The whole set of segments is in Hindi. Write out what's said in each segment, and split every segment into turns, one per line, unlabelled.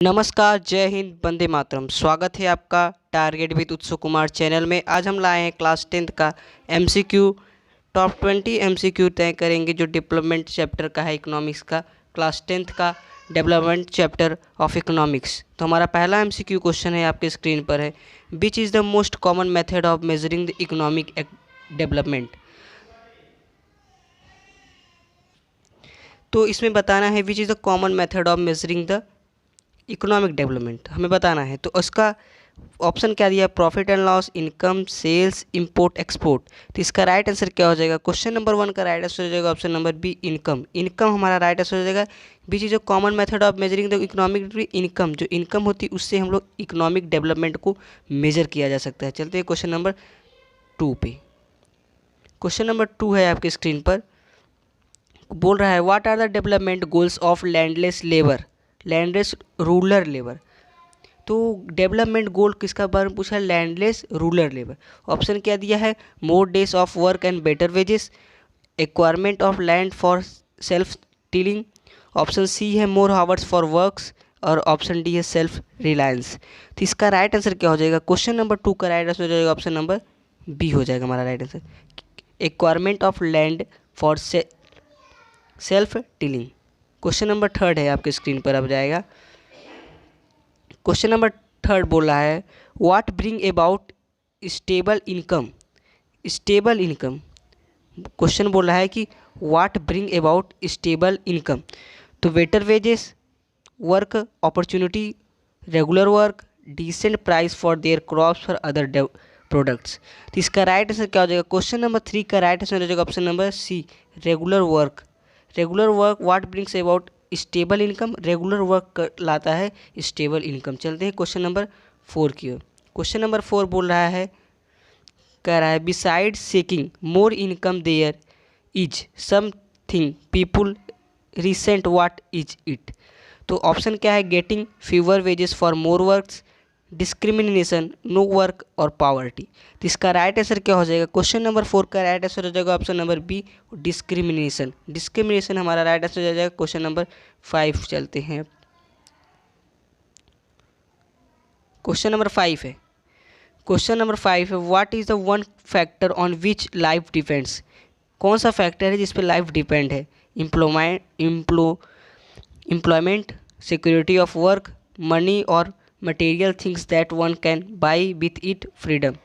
नमस्कार, जय हिंद, वंदे मातरम। स्वागत है आपका टारगेट विद उत्सव कुमार चैनल में। आज हम लाए हैं क्लास 10th का एमसीक्यू। टॉप 20 एमसीक्यू तय करेंगे जो डेवलपमेंट चैप्टर का है इकोनॉमिक्स का, क्लास 10th का डेवलपमेंट चैप्टर ऑफ इकोनॉमिक्स। तो हमारा पहला एमसीक्यू क्वेश्चन है, आपके स्क्रीन पर है। Which is the most common method of measuring the economic development. तो इसमें बताना है which is the common method of measuring the economic development हमें बताना है। तो उसका ऑप्शन क्या दिया, profit and loss, income, sales, import, export. तो इसका राइट आंसर क्या हो जाएगा? क्वेश्चन नंबर 1 का राइट आंसर हो जाएगा option number B, income. Income हमारा राइट आंसर हो जाएगा। बीच जो common method of measuring the economic, income, जो इनकम होती है उससे हम लोग इकोनॉमिक डेवलपमेंट को मेजर किया जा सकता है। चलते हैं क्वेश्चन नंबर 2 पे। क्वेश्चन नंबर 2 है आपके स्क्रीन पर, बोल रहा है what are the development goals of landless labour, landless rural labour. तो डेवलपमेंट गोल किसका बारे में पूछा है? Landless rural labour. ऑप्शन क्या दिया है? More days of work and better wages, acquirement of land for self tilling. Option C है मोर हावर्स फॉर वर्क्स, और ऑप्शन डी है सेल्फ रिलायंस। तो इसका राइट आंसर क्या हो जाएगा? क्वेश्चन नंबर 2 का राइट आंसर हो जाएगा ऑप्शन नंबर बी हो जाएगा हमारा right answer, acquirement of land for self tilling. Question number 3 है आपके स्क्रीन पर अब जाएगा। क्वेश्चन नंबर 3 बोल रहा है what bring about stable income, stable income. Question बोल रहा है कि what bring about stable income. तो better wages, work opportunity, regular work, decent price for their crops और अदर प्रोडक्ट्स। तो इसका राइट आंसर क्या हो जाएगा? क्वेश्चन नंबर 3 का राइट आंसर हो जाएगा option number C, regular work. Regular work what brings about stable income, regular work लाता है स्टेबल इनकम। चलते हैं क्वेश्चन नंबर 4 की ओर। क्वेश्चन नंबर 4 बोल रहा है, कह रहा है beside seeking more income there is something people resent, what is it. तो ऑप्शन क्या है? Getting fewer wages for more works, discrimination, no work और पावर्टी। तो इसका राइट आंसर क्या हो जाएगा? क्वेश्चन नंबर 4 का राइट आंसर हो जाएगा option number B, discrimination. Discrimination हमारा राइट आंसर हो जाएगा क्वेश्चन नंबर 5। चलते हैं, क्वेश्चन नंबर 5 है। क्वेश्चन नंबर 5 है what is the one factor on which life depends. कौन सा फैक्टर है जिस पे लाइफ डिपेंड है? Employment, security of work, money और material things that one can buy with it, freedom.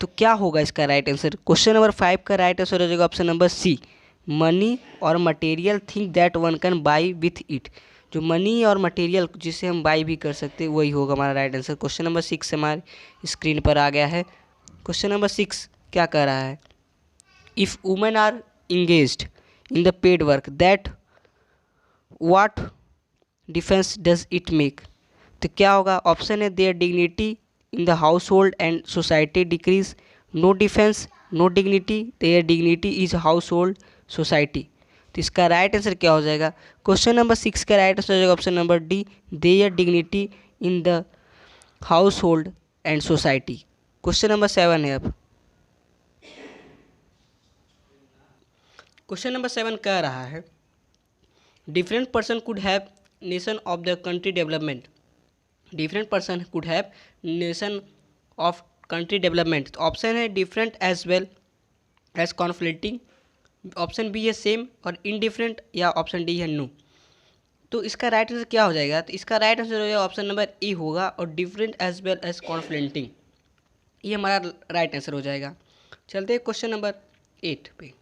तो क्या होगा इसका राइट आंसर? क्वेश्चन नंबर 5 का राइट आंसर हो जाएगा ऑप्शन नंबर सी, मनी और material thing that one can buy with it. जो मनी और मटेरियल जिसे हम बाई भी कर सकते हैं वही होगा हमारा राइट आंसर। क्वेश्चन नंबर 6 हमारे स्क्रीन पर आ गया है। क्वेश्चन नंबर 6 क्या कह रहा है? If women are engaged in the paid work that what difference does it make. तो क्या होगा? ऑप्शन है their dignity in the house hold and society decrease, no difference, no dignity, their dignity is household society. तो इसका राइट आंसर क्या हो जाएगा? क्वेश्चन नंबर 6 का राइट आंसर हो जाएगा option number D, there dignity in the house hold and society. Question number 7 है अब। क्वेश्चन नंबर 7 कह रहा है different person could have nation of the country development, different person could have nation of country development. Option है different as well as conflicting, option B है सेम और इनडिफरेंट, या ऑप्शन डी है नो। तो इसका राइट आंसर क्या हो जाएगा? तो इसका राइट आंसर हो जाएगा ऑप्शन नंबर ए होगा, और different as well as conflicting, ये हमारा राइट आंसर हो जाएगा। चलते हैं क्वेश्चन नंबर 8 पे।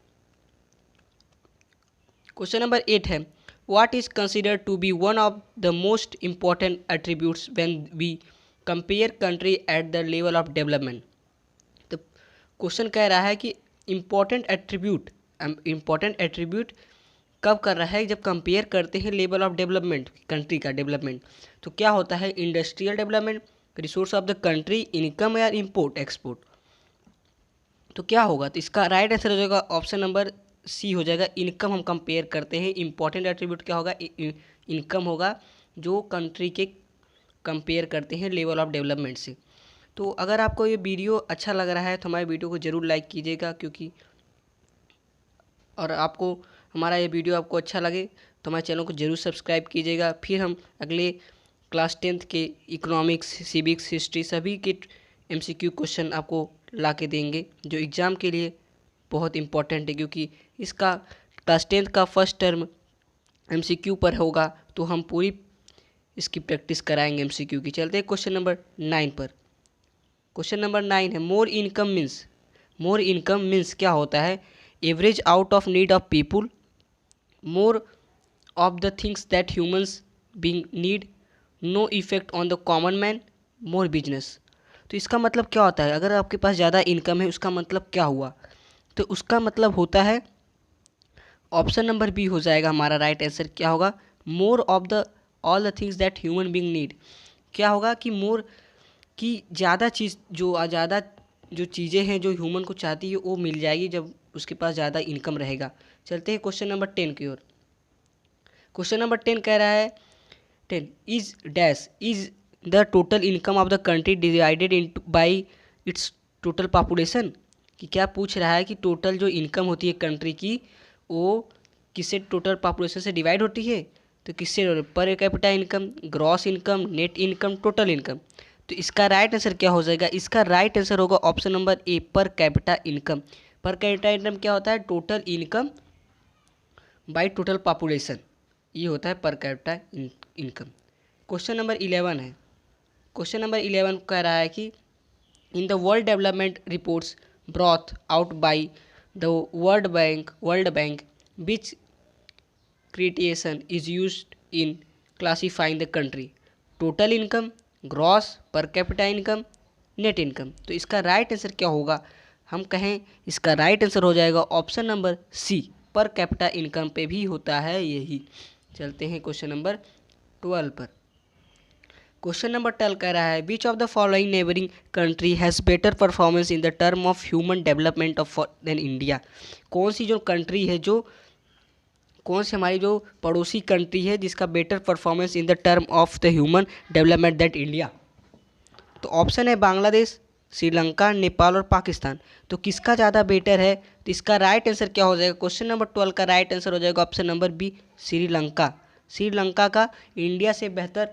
क्वेश्चन नंबर 8 है what is considered to be one of the most important attributes when we compare country at the level of development. तो क्वेश्चन कह रहा है कि इम्पॉर्टेंट एट्रीब्यूट कब कर रहा है? जब कंपेयर करते हैं लेवल ऑफ डेवलपमेंट, कंट्री का डेवलपमेंट। तो क्या होता है? Industrial development, resource of the country, income या इंपोर्ट एक्सपोर्ट। तो क्या होगा? तो इसका राइट आंसर हो जाएगा ऑप्शन नंबर सी हो जाएगा, इनकम हम कंपेयर करते हैं। इंपॉर्टेंट एट्रीब्यूट क्या होगा? इनकम होगा, जो कंट्री के कंपेयर करते हैं लेवल ऑफ डेवलपमेंट से। तो अगर आपको ये वीडियो अच्छा लग रहा है तो हमारे वीडियो को ज़रूर लाइक कीजिएगा, क्योंकि और आपको हमारा ये वीडियो आपको अच्छा लगे तो हमारे चैनल को ज़रूर सब्सक्राइब कीजिएगा। फिर हम अगले क्लास 10th के इकोनॉमिक्स, सिविक्स, हिस्ट्री सभी के MCQ क्वेश्चन आपको ला के देंगे, जो एग्ज़ाम के लिए बहुत इम्पोर्टेंट है, क्योंकि इसका क्लास 10th का फर्स्ट टर्म MCQ पर होगा, तो हम पूरी इसकी प्रैक्टिस कराएंगे MCQ की। चलते हैं क्वेश्चन नंबर 9 पर। क्वेश्चन नंबर 9 है मोर इनकम मीन्स क्या होता है? Average out of need of people, more of the things that humans being need, no effect on the common man, more business. तो इसका मतलब क्या होता है? अगर आपके पास ज़्यादा इनकम है उसका मतलब क्या हुआ? तो उसका मतलब होता है ऑप्शन नंबर बी हो जाएगा हमारा राइट आंसर। क्या होगा? मोर of the all the things that human being need. क्या होगा कि मोर की ज़्यादा जो चीज़ें हैं जो ह्यूमन को चाहती है वो मिल जाएगी जब उसके पास ज़्यादा इनकम रहेगा। चलते हैं क्वेश्चन नंबर 10 की ओर। क्वेश्चन नंबर 10 कह रहा है 10 is dash is the total income of the country divided into bye it's total population. कि क्या पूछ रहा है कि टोटल जो इनकम होती है कंट्री की वो किससे टोटल पॉपुलेशन से डिवाइड होती है? तो किससे? पर capita income, gross income, net income, total income. तो इसका राइट आंसर क्या हो जाएगा? इसका राइट आंसर होगा ऑप्शन नंबर ए, पर कैपिटा इनकम। पर कैपिटा इनकम क्या होता है? Total income by total population, ये होता है पर कैपिटा इनकम। क्वेश्चन नंबर 11 है। क्वेश्चन नंबर 11 कह रहा है कि in the world development reports brought out by the world bank which criterion is used in classifying the country? Total income, gross, पर कैपिटा इनकम, नेट इनकम। तो इसका राइट आंसर क्या होगा? हम कहें इसका राइट आंसर हो जाएगा ऑप्शन नंबर सी, पर कैपिटा इनकम पे भी होता है यही। चलते हैं क्वेश्चन नंबर 12 पर। क्वेश्चन नंबर 12 कह रहा है which of the following neighbouring country has better performance in the term of human development of than India? कौन सी जो कंट्री है कौन सी हमारी जो पड़ोसी कंट्री है जिसका better performance in the term of the human development that India? तो ऑप्शन है बांग्लादेश, श्रीलंका, नेपाल और पाकिस्तान। तो किसका ज़्यादा बेटर है? तो इसका राइट आंसर क्या हो जाएगा? क्वेश्चन नंबर 12 का राइट आंसर हो जाएगा option number B, Sri Lanka. Sri Lanka का इंडिया से बेहतर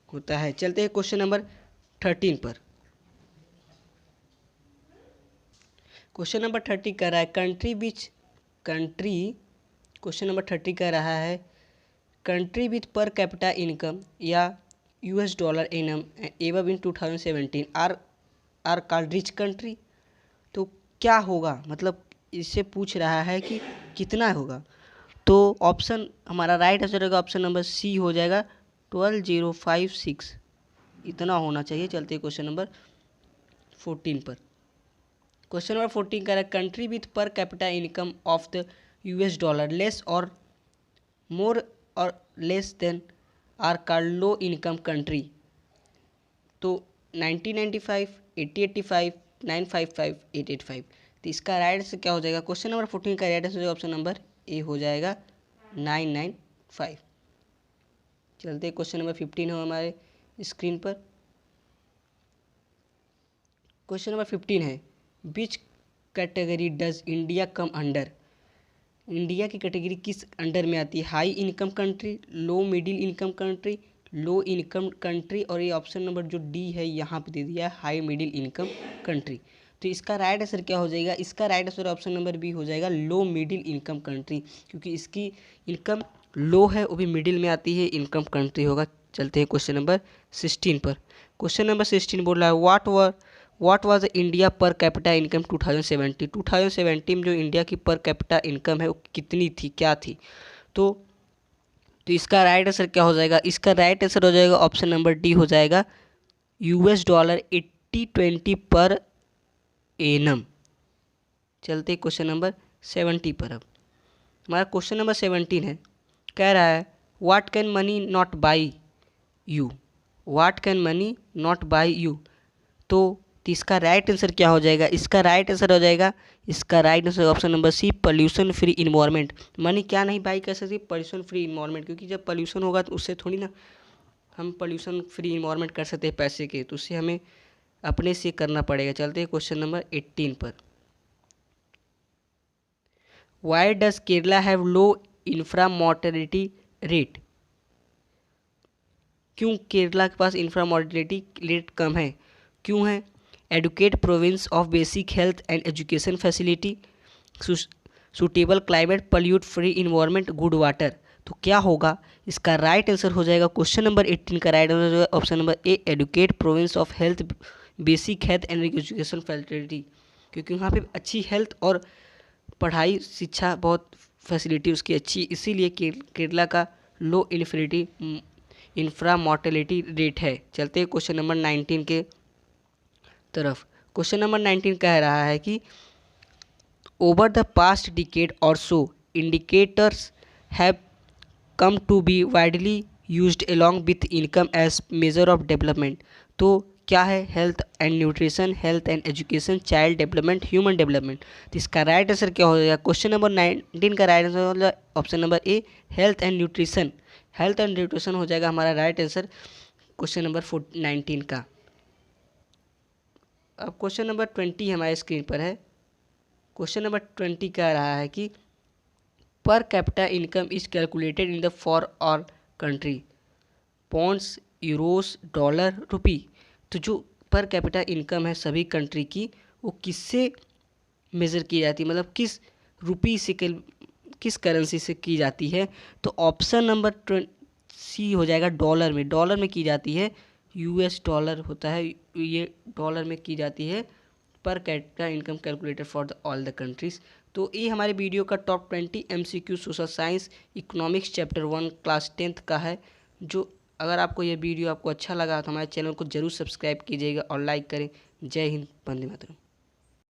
होता है। चलते हैं क्वेश्चन नंबर 13 पर। क्वेश्चन नंबर 30 कह रहा है क्वेश्चन नंबर 30 कह रहा है country with per capita income या $, above in 2017 are called rich country. तो क्या होगा? मतलब इससे पूछ रहा है कि कितना होगा। तो ऑप्शन हमारा राइट आंसर होगा ऑप्शन नंबर सी हो जाएगा 12,056, इतना होना चाहिए। चलते हैं क्वेश्चन नंबर 14 पर। क्वेश्चन नंबर 14 कह रहा है country with per capita income of the $, less और मोर और less than are called low income country. तो 1995, 8085, 955, 885। तो इसका राइट आंसर क्या हो जाएगा? क्वेश्चन नंबर 14 का राइट आंसर ऑप्शन नंबर ए हो जाएगा 995। चलते क्वेश्चन नंबर 15 हो हमारे स्क्रीन पर। क्वेश्चन नंबर 15 है which category does India come under? India की कैटेगरी किस अंडर में आती है? High income country, low middle income country, low income country, और ये ऑप्शन नंबर जो डी है यहाँ पे दे दिया है हाई मिडिल इनकम कंट्री। तो इसका राइट आंसर क्या हो जाएगा? इसका right answer option number B हो जाएगा लो मिडिल इनकम कंट्री, क्योंकि इसकी इनकम लो है वो भी मिडिल में आती है, इनकम कंट्री होगा। चलते हैं क्वेश्चन नंबर 16 पर। क्वेश्चन नंबर 16 बोल रहा है व्हाट वाज द इंडिया पर कैपिटा इनकम 2017? 2017 में जो इंडिया की पर कैपिटा इनकम है वो कितनी थी, क्या थी? तो इसका राइट आंसर क्या हो जाएगा? इसका राइट आंसर हो जाएगा ऑप्शन नंबर डी हो जाएगा $, 8020 पर एनम। चलते क्वेश्चन नंबर 70 पर। अब हमारा क्वेश्चन नंबर 17 है, कह रहा है what can money not by you? What can money not by you? तो इसका राइट आंसर क्या हो जाएगा? इसका राइट आंसर हो जाएगा option number C, pollution free environment. Money क्या नहीं बाई कर सकती? पॉल्यूशन फ्री इन्वायरमेंट, क्योंकि जब पॉल्यूशन होगा तो उससे थोड़ी ना हम पॉल्यूशन फ्री इन्वायरमेंट कर सकते हैं पैसे के, तो उससे हमें अपने से करना पड़ेगा। चलते हैं क्वेश्चन नंबर 18 पर। Why does Kerala have low infant mortality rate. क्यों केरला के पास इंफ्रा मॉर्टेलिटी रेट कम है? क्यों है? Adequate provision of basic health and education facility, suitable climate, pollute free environment, good water. तो क्या होगा इसका राइट आंसर? हो जाएगा क्वेश्चन नंबर 18 का राइट आंसर हो जाएगा option number A, adequate provision of health basic health and education facility. क्योंकि वहाँ पे अच्छी हेल्थ और पढ़ाई शिक्षा बहुत फैसिलिटी उसकी अच्छी, इसीलिए केरला का लो इंफ्रा मॉर्टेलिटी रेट है। चलते हैं क्वेश्चन नंबर 19 के तरफ। क्वेश्चन नंबर 19 कह रहा है कि over the past decade or so indicators have come to be widely used along with income as measure of development. तो क्या है? Health and nutrition, health and education, child development, human development. तो इसका राइट आंसर क्या हो जाएगा? क्वेश्चन नंबर 19 का राइट आंसर हो जाएगा option number A, health and nutrition. Health and nutrition हो जाएगा हमारा राइट आंसर क्वेश्चन नंबर 19 का। अब क्वेश्चन नंबर 20 हमारे स्क्रीन पर है। क्वेश्चन नंबर 20 कह रहा है कि per capita income is calculated in the for all country, pounds, euros, dollar, rupee. तो जो पर कैपिटा इनकम है सभी कंट्री की, वो किससे मेज़र की जाती है, मतलब किस रुपी से किस करेंसी से की जाती है? तो ऑप्शन नंबर सी हो जाएगा डॉलर में। डॉलर में की जाती है, यूएस डॉलर होता है, ये डॉलर में की जाती है पर capita income calculator for all the countries. तो ये हमारे वीडियो का top 20 MCQ social science economics chapter 1 class 10th का है। जो अगर आपको ये वीडियो आपको अच्छा लगा तो हमारे चैनल को जरूर सब्सक्राइब कीजिएगा और लाइक करें। जय हिंद, वंदे मातरम।